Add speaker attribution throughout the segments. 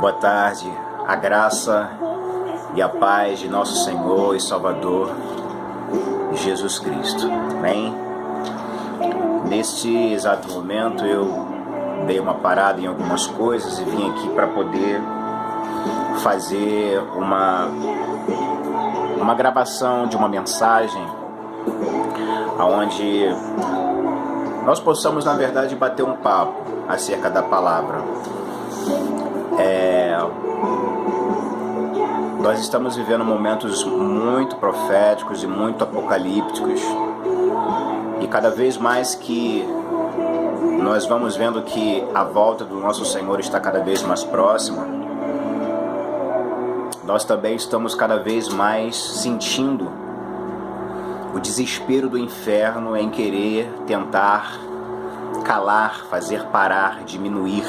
Speaker 1: Boa tarde, a graça e a paz de nosso Senhor e Salvador Jesus Cristo. Amém? Neste exato momento eu dei uma parada em algumas coisas e vim aqui para poder fazer uma gravação de uma mensagem onde nós possamos, na verdade, bater um papo acerca da palavra. Nós estamos vivendo momentos muito proféticos e muito apocalípticos, e cada vez mais que nós vamos vendo que a volta do nosso Senhor está cada vez mais próxima, nós também estamos cada vez mais sentindo o desespero do inferno em querer tentar calar, fazer parar, diminuir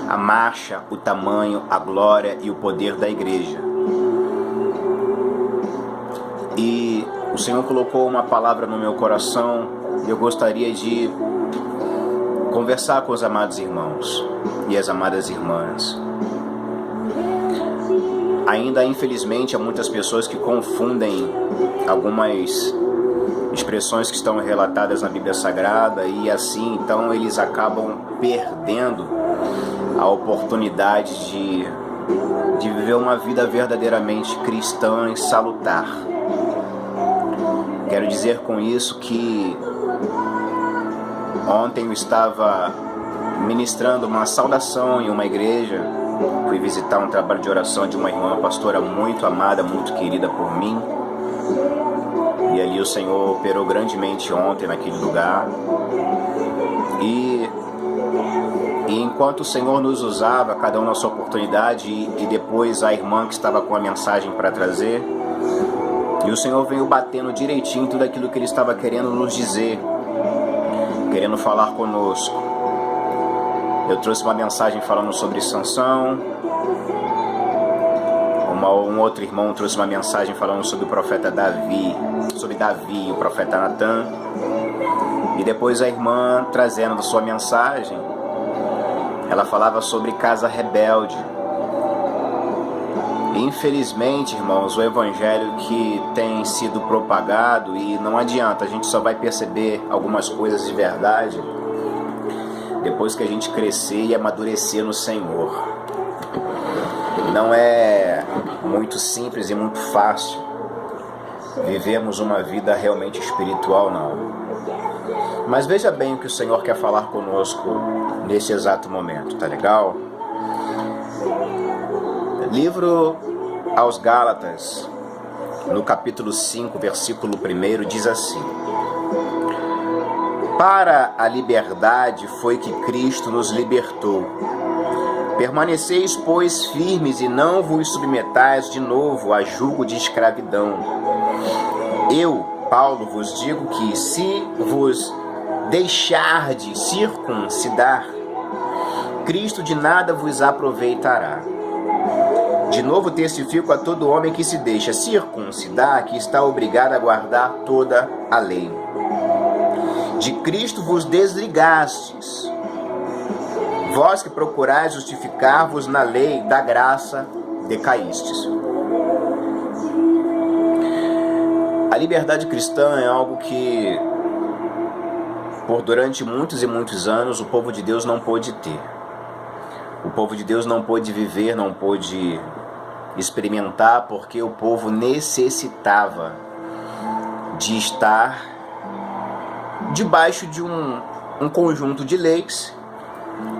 Speaker 1: a marcha, o tamanho, a glória e o poder da igreja. E o Senhor colocou uma palavra no meu coração e eu gostaria de conversar com os amados irmãos e as amadas irmãs. Ainda, infelizmente, há muitas pessoas que confundem algumas expressões que estão relatadas na Bíblia Sagrada e assim, então, eles acabam perdendo a oportunidade de viver uma vida verdadeiramente cristã e salutar. Quero dizer com isso que ontem eu estava ministrando uma saudação em uma igreja. Fui visitar um trabalho de oração de uma irmã pastora muito amada, muito querida por mim. E ali o Senhor operou grandemente ontem naquele lugar. E enquanto o Senhor nos usava, cada um na sua oportunidade, e depois a irmã que estava com a mensagem para trazer, e o Senhor veio batendo direitinho tudo aquilo que Ele estava querendo nos dizer, querendo falar conosco. Eu trouxe uma mensagem falando sobre Sansão, um outro irmão trouxe uma mensagem falando sobre o profeta Davi, sobre Davi e o profeta Natan, e depois a irmã trazendo sua mensagem, ela falava sobre casa rebelde. Infelizmente, irmãos, o evangelho que tem sido propagado, e não adianta, a gente só vai perceber algumas coisas de verdade depois que a gente crescer e amadurecer no Senhor. Não é muito simples e muito fácil vivermos uma vida realmente espiritual, não. Mas veja bem o que o Senhor quer falar conosco nesse exato momento, tá legal? Livro aos Gálatas, no capítulo 5, versículo 1, diz assim: Para a liberdade foi que Cristo nos libertou. Permaneceis, pois, firmes e não vos submetais de novo a jugo de escravidão. Eu, Paulo, vos digo que se vos deixardes circuncidar, Cristo de nada vos aproveitará. De novo testifico a todo homem que se deixa circuncidar que está obrigado a guardar toda a lei. De Cristo vos desligastes. Vós que procurais justificar-vos na lei da graça, decaístes. A liberdade cristã é algo que, durante muitos e muitos anos, o povo de Deus não pôde ter. O povo de Deus não pôde viver, não pôde experimentar, porque o povo necessitava de estar debaixo de um conjunto de leis,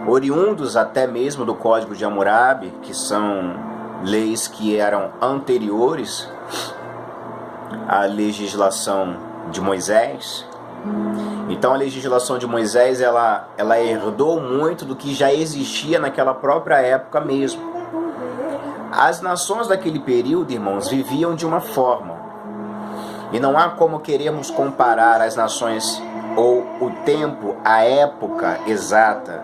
Speaker 1: oriundos até mesmo do Código de Hammurabi, que são leis que eram anteriores à legislação de Moisés. Então a legislação de Moisés, ela herdou muito do que já existia naquela própria época mesmo. As nações daquele período, irmãos, viviam de uma forma, e não há como queremos comparar as nações ou o tempo, a época exata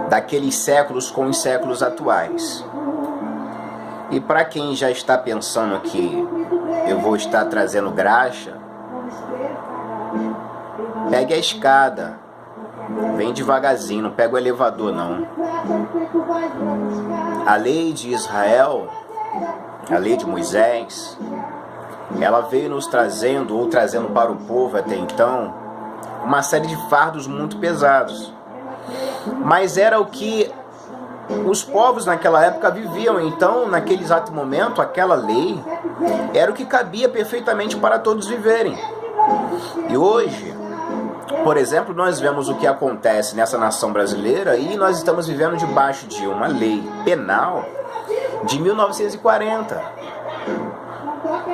Speaker 1: daqueles séculos com os séculos atuais. E para quem já está pensando que eu vou estar trazendo graxa, pegue a escada Vem devagarzinho, não pega o elevador não. A lei de Israel, a lei de Moisés, ela veio nos trazendo, ou trazendo para o povo até então, uma série de fardos muito pesados. Mas era o que os povos naquela época viviam. Então, naquele exato momento, aquela lei era o que cabia perfeitamente para todos viverem. E hoje, por exemplo, nós vemos o que acontece nessa nação brasileira e nós estamos vivendo debaixo de uma lei penal de 1940.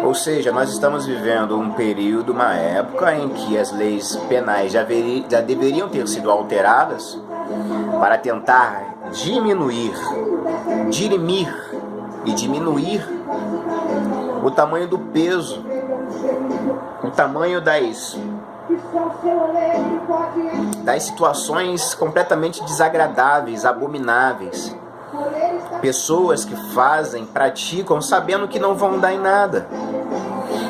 Speaker 1: Ou seja, nós estamos vivendo um período, uma época em que as leis penais já deveriam ter sido alteradas para tentar dirimir e diminuir o tamanho do peso, o tamanho das situações completamente desagradáveis, abomináveis. Pessoas que praticam sabendo que não vão dar em nada,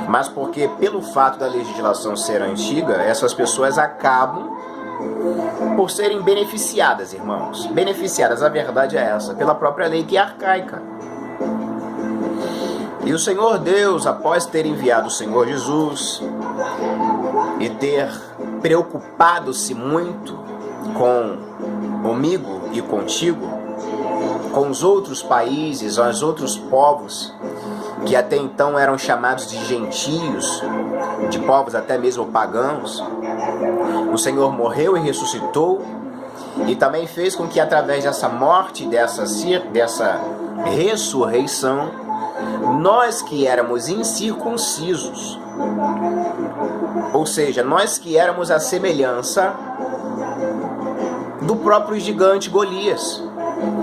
Speaker 1: mas porque pelo fato da legislação ser antiga, essas pessoas acabam por serem beneficiadas, irmãos. Beneficiadas, a verdade é essa, pela própria lei que é arcaica. E o Senhor Deus, após ter enviado o Senhor Jesus e ter preocupado-se muito comigo e contigo, com os outros países, os outros povos, que até então eram chamados de gentios, de povos até mesmo pagãos, o Senhor morreu e ressuscitou, e também fez com que através dessa morte, dessa ressurreição, nós que éramos incircuncisos, ou seja, nós que éramos a semelhança do próprio gigante Golias.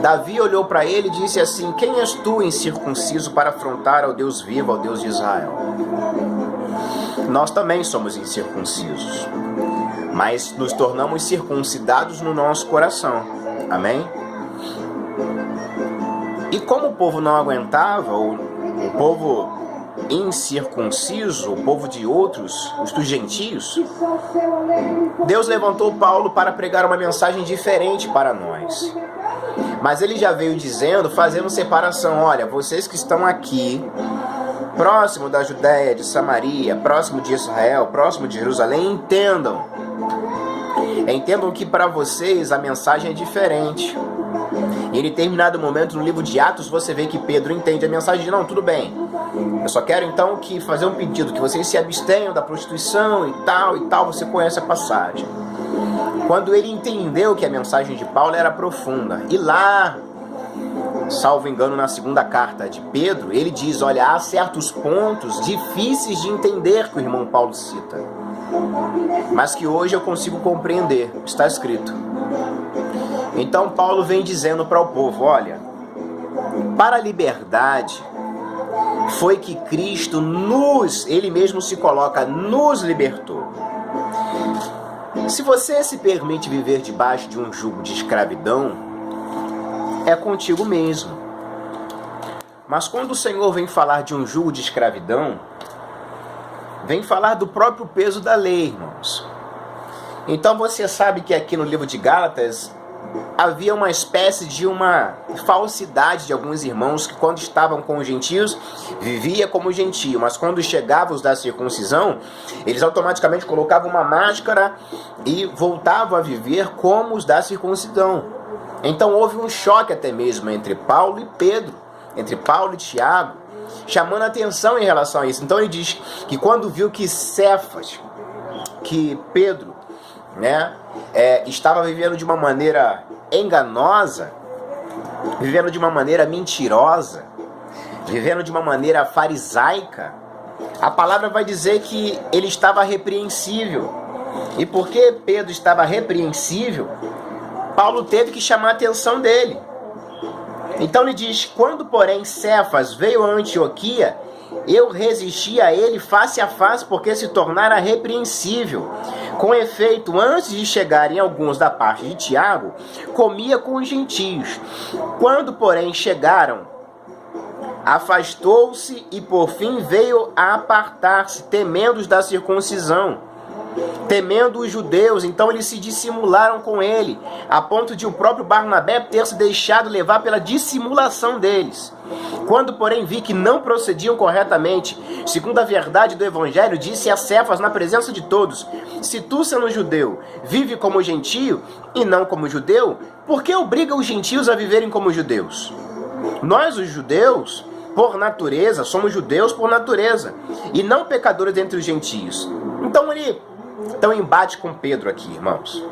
Speaker 1: Davi olhou para ele e disse assim: quem és tu, incircunciso, para afrontar ao Deus vivo, ao Deus de Israel? Nós também somos incircuncisos, mas nos tornamos circuncidados no nosso coração. Amém? E como o povo não aguentava, o povo incircunciso, o povo de outros, os dos gentios, Deus levantou Paulo para pregar uma mensagem diferente para nós. Mas ele já veio dizendo, fazendo separação: olha, vocês que estão aqui, próximo da Judéia, de Samaria, próximo de Israel, próximo de Jerusalém, entendam que para vocês a mensagem é diferente. E em determinado momento no livro de Atos você vê que Pedro entende a mensagem de: não, tudo bem, eu só quero então fazer um pedido, que vocês se abstenham da prostituição e tal, você conhece a passagem. Quando ele entendeu que a mensagem de Paulo era profunda, e lá, salvo engano, na segunda carta de Pedro, ele diz: olha, há certos pontos difíceis de entender que o irmão Paulo cita, mas que hoje eu consigo compreender, está escrito. Então Paulo vem dizendo para o povo: olha, para a liberdade foi que Cristo ele mesmo se coloca, nos libertou. Se você se permite viver debaixo de um jugo de escravidão, é contigo mesmo. Mas quando o Senhor vem falar de um jugo de escravidão, vem falar do próprio peso da lei, irmãos. Então você sabe que aqui no livro de Gálatas havia uma espécie de uma falsidade de alguns irmãos que, quando estavam com os gentios, vivia como gentio, mas quando chegavam os da circuncisão, eles automaticamente colocavam uma máscara e voltavam a viver como os da circuncisão. Então houve um choque até mesmo entre Paulo e Pedro, entre Paulo e Tiago, chamando a atenção em relação a isso. Então ele diz que quando viu que Cefas, que Pedro, estava vivendo de uma maneira enganosa, vivendo de uma maneira mentirosa, vivendo de uma maneira farisaica, a palavra vai dizer que ele estava repreensível. E porque Pedro estava repreensível, Paulo teve que chamar a atenção dele. Então ele diz: quando porém Cefas veio a Antioquia, eu resisti a ele face a face, porque se tornara repreensível. Com efeito, antes de chegarem alguns da parte de Tiago, comia com os gentios. Quando, porém, chegaram, afastou-se e, por fim, veio a apartar-se, temendo os da circuncisão. temendo os judeus, então eles se dissimularam com ele, a ponto de o próprio Barnabé ter se deixado levar pela dissimulação deles. Quando, porém, vi que não procediam corretamente, segundo a verdade do Evangelho, disse a Cefas na presença de todos: se tu, sendo judeu, vive como gentio e não como judeu, por que obriga os gentios a viverem como judeus? Nós, os judeus, por natureza, somos judeus por natureza, e não pecadores entre os gentios. Então ele está em embate com Pedro aqui, irmãos.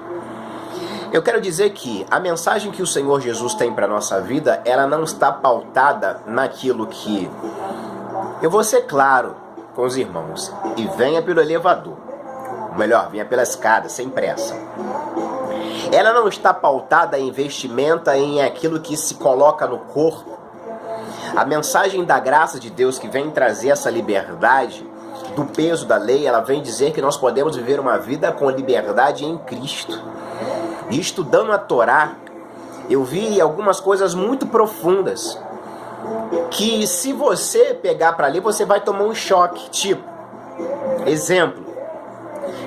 Speaker 1: Eu quero dizer que a mensagem que o Senhor Jesus tem para a nossa vida, ela não está pautada naquilo que... Eu vou ser claro com os irmãos, e venha pelo elevador. Ou melhor, venha pela escada, sem pressa. Ela não está pautada em vestimenta, em aquilo que se coloca no corpo. A mensagem da graça de Deus que vem trazer essa liberdade do peso da lei, ela vem dizer que nós podemos viver uma vida com liberdade em Cristo. E estudando a Torá, eu vi algumas coisas muito profundas, que se você pegar para ler, você vai tomar um choque. Tipo, exemplo,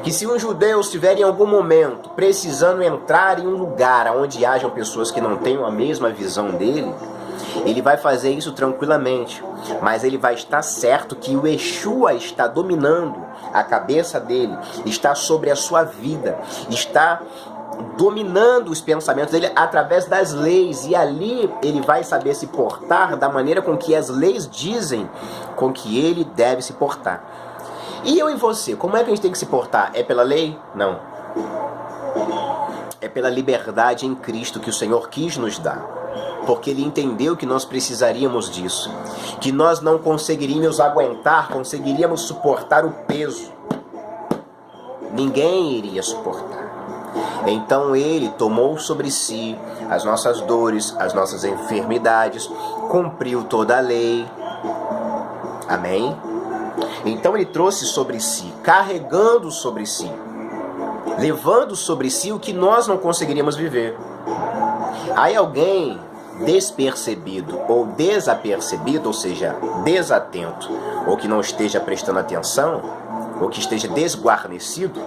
Speaker 1: que se um judeu estiver em algum momento precisando entrar em um lugar onde hajam pessoas que não tenham a mesma visão dele, ele vai fazer isso tranquilamente, mas ele vai estar certo que o Yeshua está dominando a cabeça dele, está sobre a sua vida, está dominando os pensamentos dele através das leis, e ali ele vai saber se portar da maneira com que as leis dizem com que ele deve se portar. E eu e você, como é que a gente tem que se portar? É pela lei? Não. É pela liberdade em Cristo que o Senhor quis nos dar. Porque ele entendeu que nós precisaríamos disso. Que nós não conseguiríamos aguentar, conseguiríamos suportar o peso. Ninguém iria suportar. Então ele tomou sobre si as nossas dores, as nossas enfermidades, cumpriu toda a lei. Amém? Então ele trouxe sobre si, carregando sobre si, levando sobre si o que nós não conseguiríamos viver. Aí alguém despercebido ou desapercebido, ou seja, desatento, ou que não esteja prestando atenção, ou que esteja desguarnecido,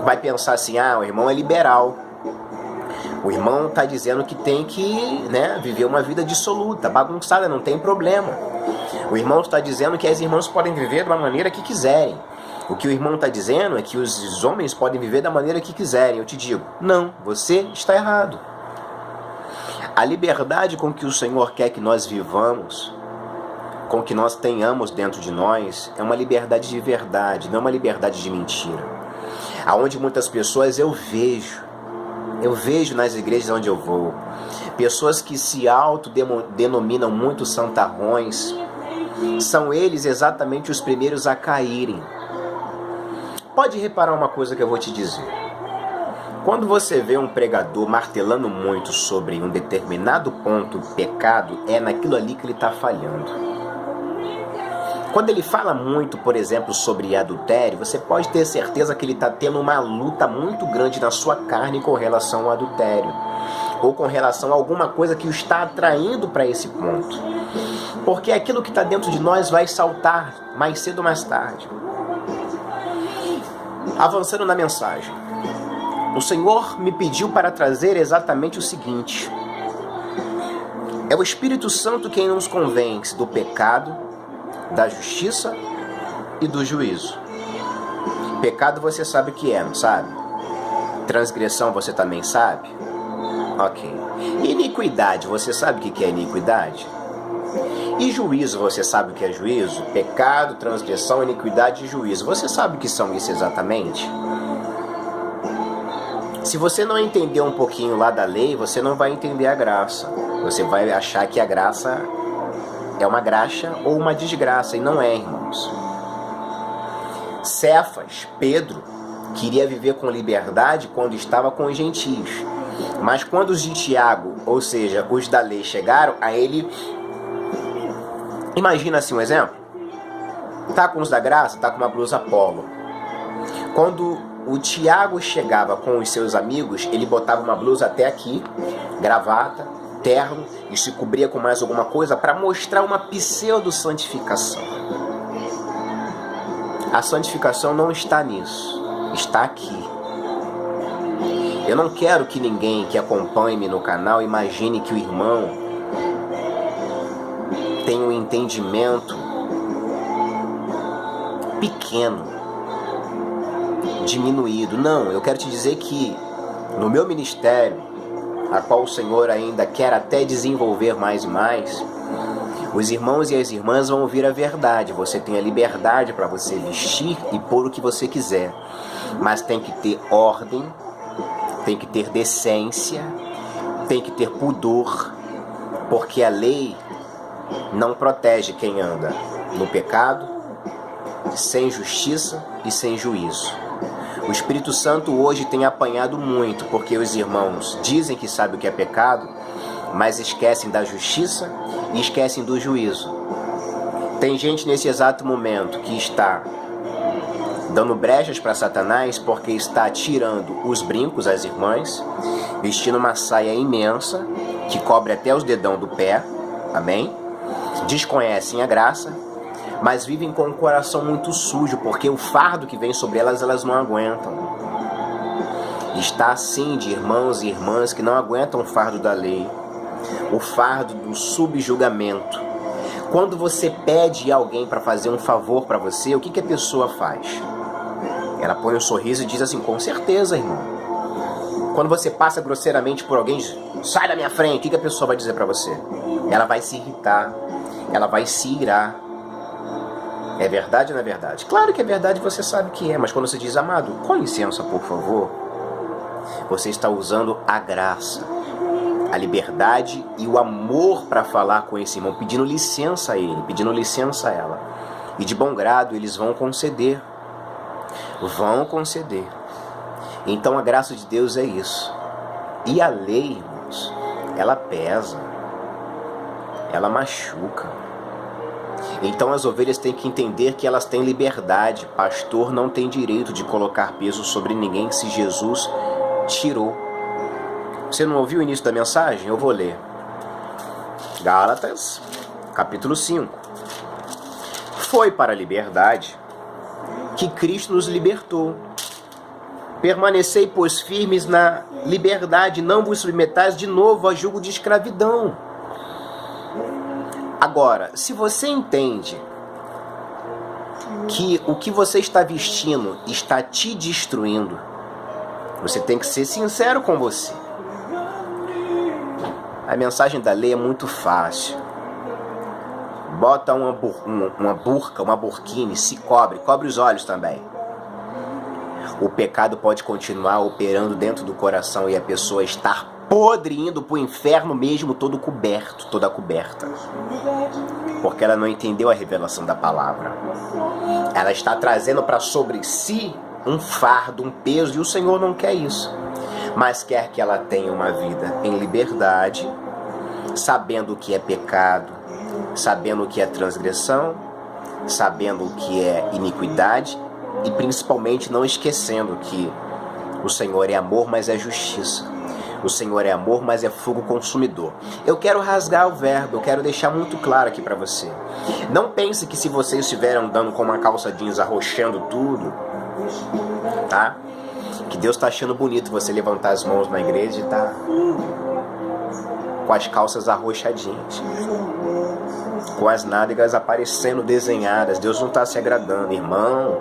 Speaker 1: vai pensar assim: ah, o irmão é liberal. O irmão está dizendo que tem que, viver uma vida dissoluta, bagunçada, não tem problema. O irmão está dizendo que as irmãs podem viver da maneira que quiserem. O que o irmão está dizendo é que os homens podem viver da maneira que quiserem. Eu te digo, não, você está errado. A liberdade com que o Senhor quer que nós vivamos, com que nós tenhamos dentro de nós, é uma liberdade de verdade, não uma liberdade de mentira. Aonde muitas pessoas eu vejo nas igrejas onde eu vou, pessoas que se autodenominam muito santarrões, são eles exatamente os primeiros a caírem. Pode reparar uma coisa que eu vou te dizer. Quando você vê um pregador martelando muito sobre um determinado ponto pecado, é naquilo ali que ele está falhando. Quando ele fala muito, por exemplo, sobre adultério, você pode ter certeza que ele está tendo uma luta muito grande na sua carne com relação ao adultério, ou com relação a alguma coisa que o está atraindo para esse ponto. Porque aquilo que está dentro de nós vai saltar mais cedo ou mais tarde. Avançando na mensagem, o Senhor me pediu para trazer exatamente o seguinte: é o Espírito Santo quem nos convence do pecado, da justiça e do juízo. Pecado você sabe o que é, não sabe? Transgressão você também sabe? Ok. Iniquidade, você sabe o que é iniquidade? E juízo, você sabe o que é juízo? Pecado, transgressão, iniquidade e juízo. Você sabe o que são isso exatamente? Se você não entender um pouquinho lá da lei, você não vai entender a graça. Você vai achar que a graça é uma graxa ou uma desgraça, e não é, irmãos. Cefas, Pedro, queria viver com liberdade quando estava com os gentios. Mas quando os de Tiago, ou seja, os da lei, chegaram, a ele... Imagina assim um exemplo. Tá com os da graça, tá com uma blusa polo. Quando o Tiago chegava com os seus amigos, ele botava uma blusa até aqui, gravata, terno, e se cobria com mais alguma coisa para mostrar uma pseudo-santificação. A santificação não está nisso. está aqui. Eu não quero que ninguém que acompanhe-me no canal imagine que o irmão tem um entendimento pequeno, diminuído. Não, eu quero te dizer que no meu ministério, a qual o Senhor ainda quer até desenvolver mais e mais, os irmãos e as irmãs vão ouvir a verdade. Você tem a liberdade para você vestir e pôr o que você quiser, mas tem que ter ordem, tem que ter decência, tem que ter pudor, porque a lei não protege quem anda no pecado, sem justiça e sem juízo. O Espírito Santo hoje tem apanhado muito, porque os irmãos dizem que sabem o que é pecado, mas esquecem da justiça e esquecem do juízo. Tem gente nesse exato momento que está dando brechas para Satanás porque está tirando os brincos às irmãs, vestindo uma saia imensa que cobre até os dedão do pé, amém? Desconhecem a graça, mas vivem com o coração muito sujo, porque o fardo que vem sobre elas, elas não aguentam. Está assim de irmãos e irmãs que não aguentam o fardo da lei, o fardo do subjugamento. Quando você pede a alguém para fazer um favor para você, o que a pessoa faz? Ela põe um sorriso e diz assim, com certeza, irmão. Quando você passa grosseiramente por alguém, sai da minha frente, o que a pessoa vai dizer para você? Ela vai se irritar, ela vai se irar. É verdade ou não é verdade? Claro que é verdade, você sabe que é, mas quando você diz, amado, com licença, por favor, você está usando a graça, a liberdade e o amor para falar com esse irmão, pedindo licença a ele, pedindo licença a ela. E de bom grado eles vão conceder. Vão conceder. Então a graça de Deus é isso. E a lei, irmãos, ela pesa, ela machuca. Então as ovelhas têm que entender que elas têm liberdade. Pastor não tem direito de colocar peso sobre ninguém se Jesus tirou. Você não ouviu o início da mensagem? Eu vou ler. Gálatas, capítulo 5. Foi para a liberdade que Cristo nos libertou. Permanecei, pois, firmes na liberdade, não vos submetais de novo a jugo de escravidão. Agora, se você entende que o que você está vestindo está te destruindo, você tem que ser sincero com você. A mensagem da lei é muito fácil. Bota uma burca, uma burquine, se cobre os olhos também. O pecado pode continuar operando dentro do coração e a pessoa estar podre, indo para o inferno mesmo, todo coberto, toda coberta. Porque ela não entendeu a revelação da palavra. Ela está trazendo para sobre si um fardo, um peso, e o Senhor não quer isso. Mas quer que ela tenha uma vida em liberdade, sabendo o que é pecado, sabendo o que é transgressão, sabendo o que é iniquidade e principalmente não esquecendo que o Senhor é amor, mas é justiça. O Senhor é amor, mas é fogo consumidor. Eu quero rasgar o verbo, eu quero deixar muito claro aqui para você. Não pense que se você estiver andando com uma calça jeans arrochando tudo, tá? Que Deus está achando bonito você levantar as mãos na igreja e tá com as calças arrochadinhas, com as nádegas aparecendo desenhadas. Deus não está se agradando, irmão.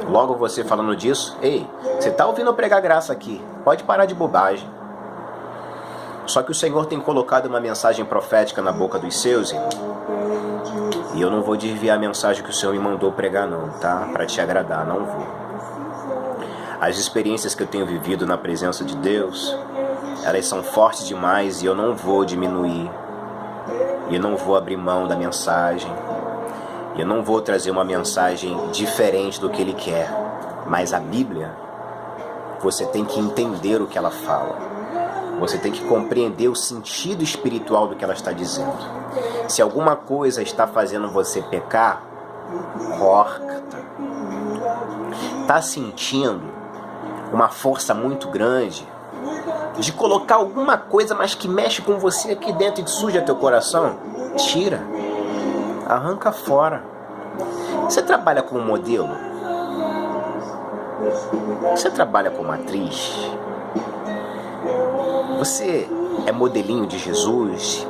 Speaker 1: Logo você falando disso, ei, você está ouvindo eu pregar graça aqui, pode parar de bobagem. Só que o Senhor tem colocado uma mensagem profética na boca dos seus, irmão. E eu não vou desviar a mensagem que o Senhor me mandou pregar não, tá? Para te agradar, não vou. As experiências que eu tenho vivido na presença de Deus, elas são fortes demais e eu não vou diminuir. E eu não vou abrir mão da mensagem. Eu não vou trazer uma mensagem diferente do que Ele quer. Mas a Bíblia, você tem que entender o que ela fala. Você tem que compreender o sentido espiritual do que ela está dizendo. Se alguma coisa está fazendo você pecar, corta. Está sentindo uma força muito grande de colocar alguma coisa, mas que mexe com você aqui dentro e suja teu coração? Tira. Arranca fora. Você trabalha com um modelo? Você trabalha como atriz? Você é modelinho de Jesus?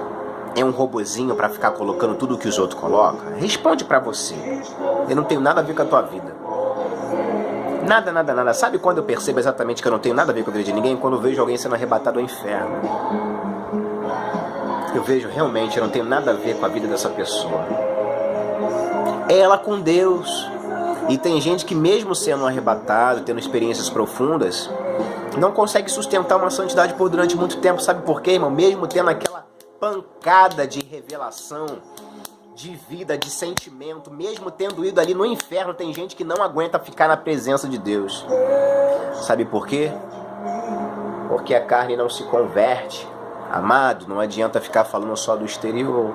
Speaker 1: É um robozinho para ficar colocando tudo o que os outros colocam? Responde para você. Eu não tenho nada a ver com a tua vida. Nada, nada, nada. Sabe quando eu percebo exatamente que eu não tenho nada a ver com a vida de ninguém? Quando eu vejo alguém sendo arrebatado ao inferno. Eu vejo realmente, eu não tenho nada a ver com a vida dessa pessoa. É ela com Deus. E tem gente que mesmo sendo arrebatado, tendo experiências profundas, não consegue sustentar uma santidade por durante muito tempo. Sabe por quê, irmão? Mesmo tendo aquela pancada de revelação, de vida, de sentimento, mesmo tendo ido ali no inferno, tem gente que não aguenta ficar na presença de Deus. Sabe por quê? Porque a carne não se converte. Amado, não adianta ficar falando só do exterior.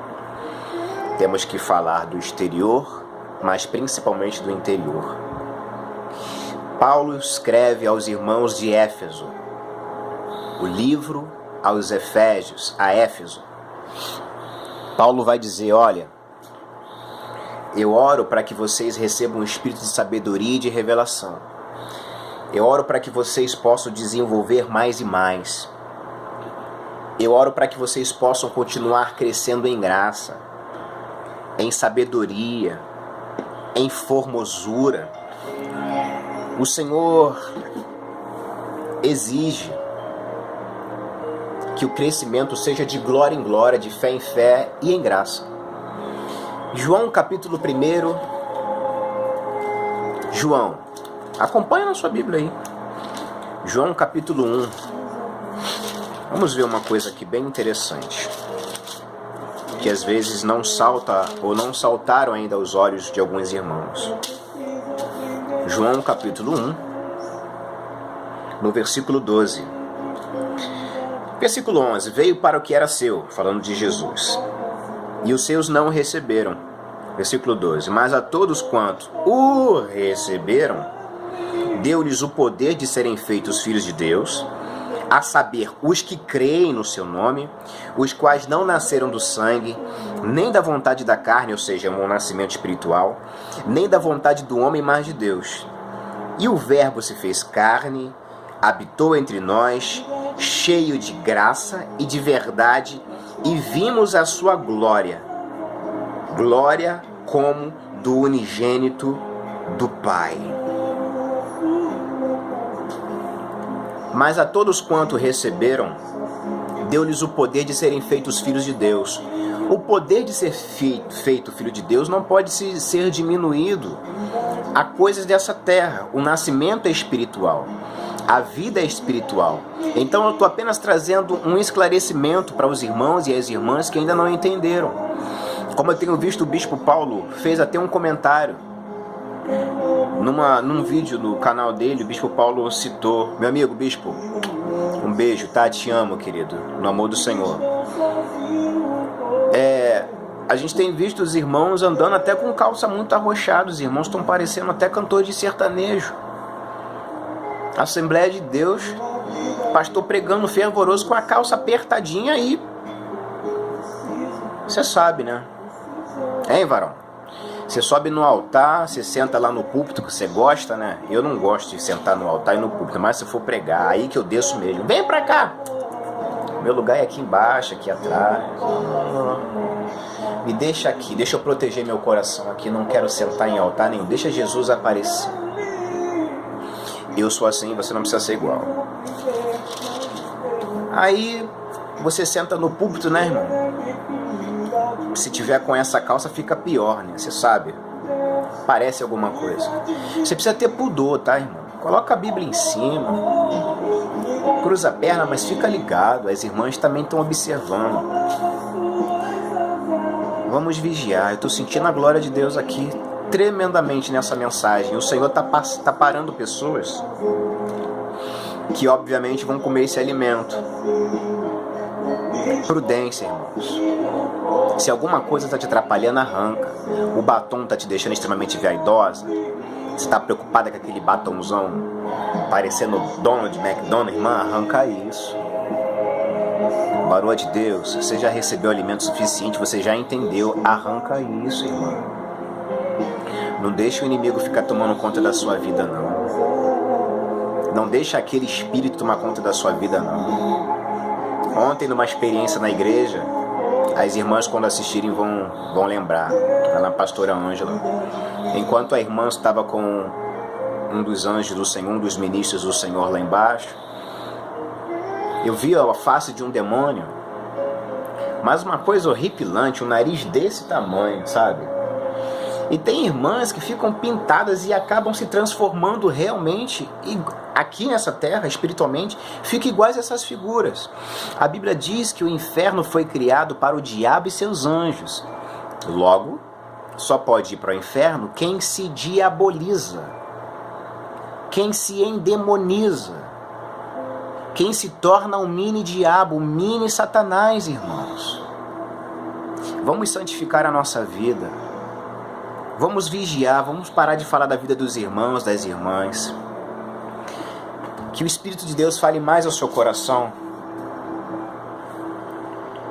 Speaker 1: Temos que falar do exterior, mas principalmente do interior. Paulo escreve aos irmãos de Éfeso, o livro aos Efésios, a Éfeso. Paulo vai dizer, olha, eu oro para que vocês recebam um espírito de sabedoria e de revelação. Eu oro para que vocês possam desenvolver mais e mais. Eu oro para que vocês possam continuar crescendo em graça, em sabedoria, em formosura. O Senhor exige que o crescimento seja de glória em glória, de fé em fé e em graça. João capítulo 1. João, acompanha na sua Bíblia aí. João capítulo 1. Vamos ver uma coisa aqui bem interessante, que às vezes não salta ou não saltaram ainda aos olhos de alguns irmãos. João capítulo 1, no versículo 12. Versículo 11. Veio para o que era seu, falando de Jesus, e os seus não o receberam. Versículo 12. Mas a todos quantos o receberam, deu-lhes o poder de serem feitos filhos de Deus, a saber, os que creem no seu nome, os quais não nasceram do sangue, nem da vontade da carne, ou seja, um nascimento espiritual, nem da vontade do homem, mas de Deus. E o Verbo se fez carne, habitou entre nós, cheio de graça e de verdade, e vimos a sua glória, glória como do unigênito do Pai. Mas a todos quanto receberam, deu-lhes o poder de serem feitos filhos de Deus. O poder de ser feito filho de Deus não pode ser diminuído a coisas dessa terra. O nascimento é espiritual, a vida é espiritual. Então eu estou apenas trazendo um esclarecimento para os irmãos e as irmãs que ainda não entenderam. Como eu tenho visto, o bispo Paulo fez até um comentário. Num vídeo no canal dele, o bispo Paulo citou, meu amigo bispo, um beijo, tá? Te amo, querido, no amor do Senhor. A gente tem visto os irmãos andando até com calça muito arrochada, os irmãos estão parecendo até cantores de sertanejo. Assembleia de Deus, pastor pregando fervoroso com a calça apertadinha aí. Você sabe, né? Hein, varão? Você sobe no altar, você senta lá no púlpito que você gosta, né? Eu não gosto de sentar no altar e no púlpito, mas se for pregar, aí que eu desço mesmo. Vem pra cá! Meu lugar é aqui embaixo, aqui atrás. Me deixa aqui, deixa eu proteger meu coração aqui. Não quero sentar em altar nenhum. Deixa Jesus aparecer. Eu sou assim, você não precisa ser igual. Aí você senta no púlpito, né, irmão? Se tiver com essa calça fica pior, né? Você sabe, parece alguma coisa. Você precisa ter pudor, tá, irmão? Coloca a Bíblia em cima, cruza a perna, mas fica ligado. As irmãs também estão observando. Vamos vigiar. Eu estou sentindo a glória de Deus aqui tremendamente nessa mensagem. O Senhor tá parando pessoas que obviamente vão comer esse alimento. Prudência, irmãos. Se alguma coisa está te atrapalhando, arranca. O batom está te deixando extremamente vaidosa. Você está preocupada com aquele batomzão parecendo Donald McDonald, irmã? Arranca isso. Varoa de Deus, você já recebeu alimento suficiente, você já entendeu. Arranca isso, irmã. Não deixe o inimigo ficar tomando conta da sua vida, não. Não deixa aquele espírito tomar conta da sua vida, não. Ontem, numa experiência na igreja, as irmãs, quando assistirem, vão lembrar. Lá na pastora Ângela. Enquanto a irmã estava com um dos anjos do Senhor, um dos ministros do Senhor lá embaixo, eu vi a face de um demônio, mas uma coisa horripilante, um nariz desse tamanho, sabe? E tem irmãs que ficam pintadas e acabam se transformando realmente, e aqui nessa terra, espiritualmente, ficam iguais a essas figuras. A Bíblia diz que o inferno foi criado para o diabo e seus anjos. Logo, só pode ir para o inferno quem se diaboliza, quem se endemoniza, quem se torna um mini diabo, um mini satanás, irmãos. Vamos santificar a nossa vida. Vamos vigiar, vamos parar de falar da vida dos irmãos, das irmãs. Que o Espírito de Deus fale mais ao seu coração.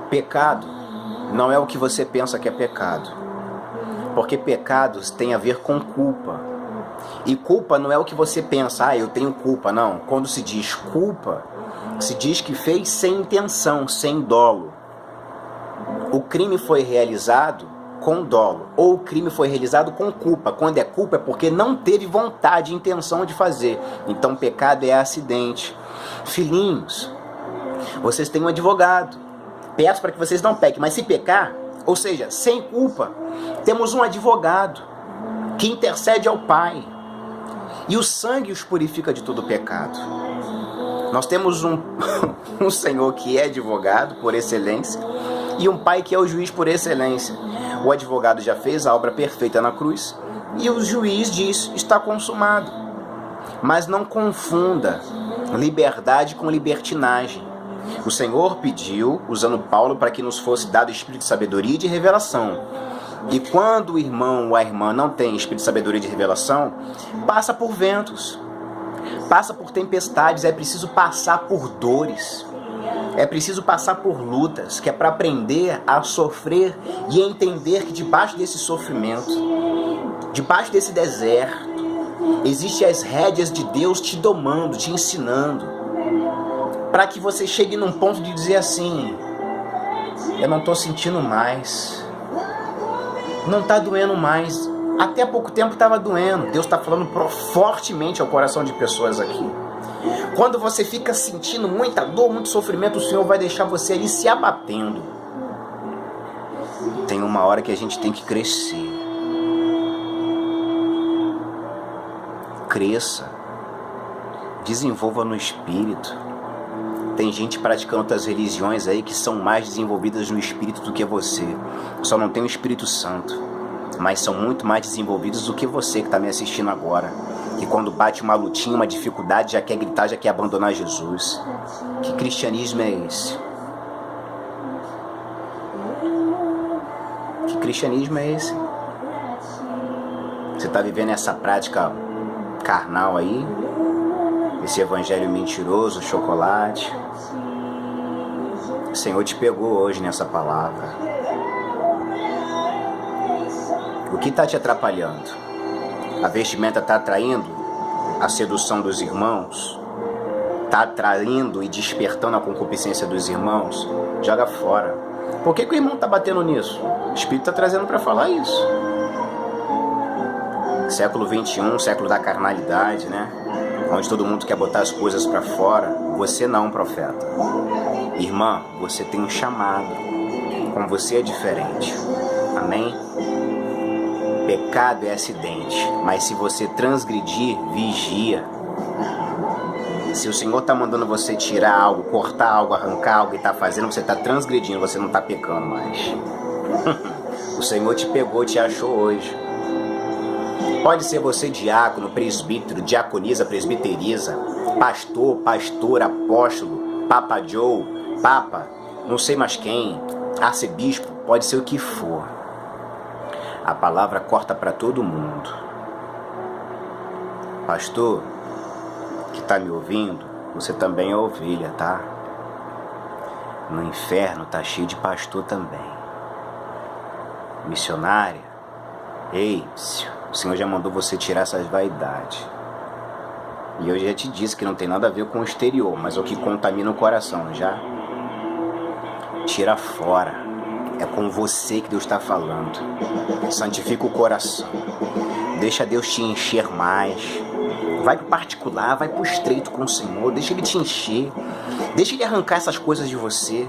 Speaker 1: Pecado não é o que você pensa que é pecado. Porque pecados têm a ver com culpa. E culpa não é o que você pensa, eu tenho culpa, não. Quando se diz culpa, se diz que fez sem intenção, sem dolo. O crime foi realizado com dolo, ou o crime foi realizado com culpa. Quando é culpa é porque não teve vontade e intenção de fazer. Então pecado é acidente. Filhinhos, vocês têm um advogado. Peço para que vocês não pequem, mas se pecar, ou seja, sem culpa, temos um advogado que intercede ao Pai. E o sangue os purifica de todo pecado. Nós temos um Senhor que é advogado por excelência e um Pai que é o juiz por excelência. O advogado já fez a obra perfeita na cruz e o juiz diz, está consumado. Mas não confunda liberdade com libertinagem. O Senhor pediu, usando Paulo, para que nos fosse dado espírito de sabedoria e de revelação. E quando o irmão ou a irmã não tem espírito de sabedoria e de revelação, passa por ventos, passa por tempestades, é preciso passar por dores. É preciso passar por lutas, que é para aprender a sofrer e entender que debaixo desse sofrimento, debaixo desse deserto, existem as rédeas de Deus te domando, te ensinando, para que você chegue num ponto de dizer assim, eu não estou sentindo mais, não está doendo mais, até há pouco tempo estava doendo. Deus está falando fortemente ao coração de pessoas aqui. Quando você fica sentindo muita dor, muito sofrimento, o Senhor vai deixar você ali se abatendo. Tem uma hora que a gente tem que crescer. Cresça. Desenvolva no espírito. Tem gente praticando outras religiões aí que são mais desenvolvidas no espírito do que você. Só não tem o Espírito Santo. Mas são muito mais desenvolvidos do que você que está me assistindo agora. Que quando bate uma lutinha, uma dificuldade, já quer gritar, já quer abandonar Jesus. Que cristianismo é esse? Que cristianismo é esse? Você está vivendo essa prática carnal aí? Esse evangelho mentiroso, chocolate? O Senhor te pegou hoje nessa palavra. O que está te atrapalhando? A vestimenta está atraindo a sedução dos irmãos? Está atraindo e despertando a concupiscência dos irmãos? Joga fora. Por que o irmão está batendo nisso? O Espírito está trazendo para falar isso. Século 21, século da carnalidade, né? Onde todo mundo quer botar as coisas para fora. Você não, profeta. Irmã, você tem um chamado. Com você é diferente. Amém? Pecado é acidente, mas se você transgredir, vigia. Se o Senhor está mandando você tirar algo, cortar algo, arrancar algo e está fazendo, você está transgredindo, você não está pecando mais. O Senhor te pegou, te achou hoje. Pode ser você diácono, presbítero, diaconisa, presbiteriza, pastor, pastor, apóstolo, Papa Joe, papa, não sei mais quem, arcebispo, pode ser o que for. A palavra corta para todo mundo. Pastor, que está me ouvindo, você também é ovelha, tá? No inferno tá cheio de pastor também. Missionária, ei, o Senhor já mandou você tirar essas vaidades. E eu já te disse que não tem nada a ver com o exterior, mas é o que contamina o coração, já? Tira fora. É com você que Deus está falando. Santifica o coração. Deixa Deus te encher mais. Vai pro particular, vai pro estreito com o Senhor. Deixa Ele te encher. Deixa Ele arrancar essas coisas de você.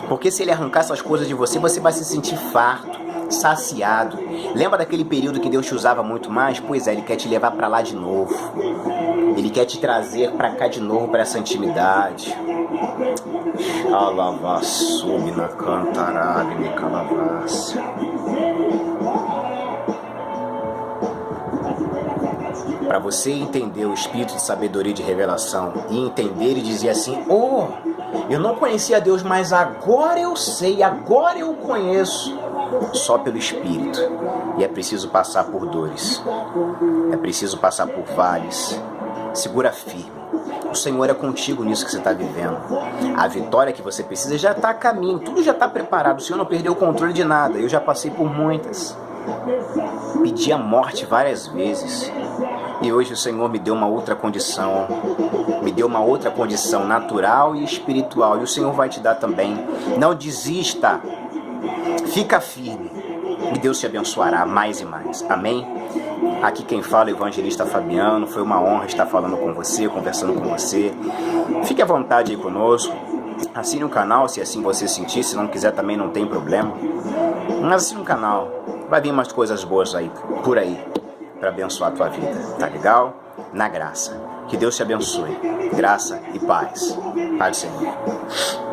Speaker 1: Porque se Ele arrancar essas coisas de você, você vai se sentir farto, saciado. Lembra daquele período que Deus te usava muito mais? Pois é, Ele quer te levar para lá de novo. Ele quer te trazer para cá de novo, para essa intimidade. Alavassumi na cantarada me calavassa. Para você entender o espírito de sabedoria e de revelação e entender e dizer assim: oh, eu não conhecia Deus, mas agora eu sei, agora eu conheço. Só pelo Espírito. E é preciso passar por dores. É preciso passar por vales. Segura firme. O Senhor é contigo nisso que você está vivendo. A vitória que você precisa já está a caminho. Tudo já está preparado. O Senhor não perdeu o controle de nada. Eu já passei por muitas. Pedi a morte várias vezes. E hoje o Senhor me deu uma outra condição. Me deu uma outra condição natural e espiritual. E o Senhor vai te dar também. Não desista. Fica firme. E Deus te abençoará mais e mais. Amém? Aqui quem fala é o evangelista Fabiano. Foi uma honra estar falando com você, conversando com você. Fique à vontade aí conosco. Assine o canal se assim você sentir. Se não quiser também não tem problema. Mas assine o canal. Vai vir umas coisas boas aí, por aí, para abençoar a tua vida. Tá legal? Na graça. Que Deus te abençoe. Graça e paz. Paz do Senhor.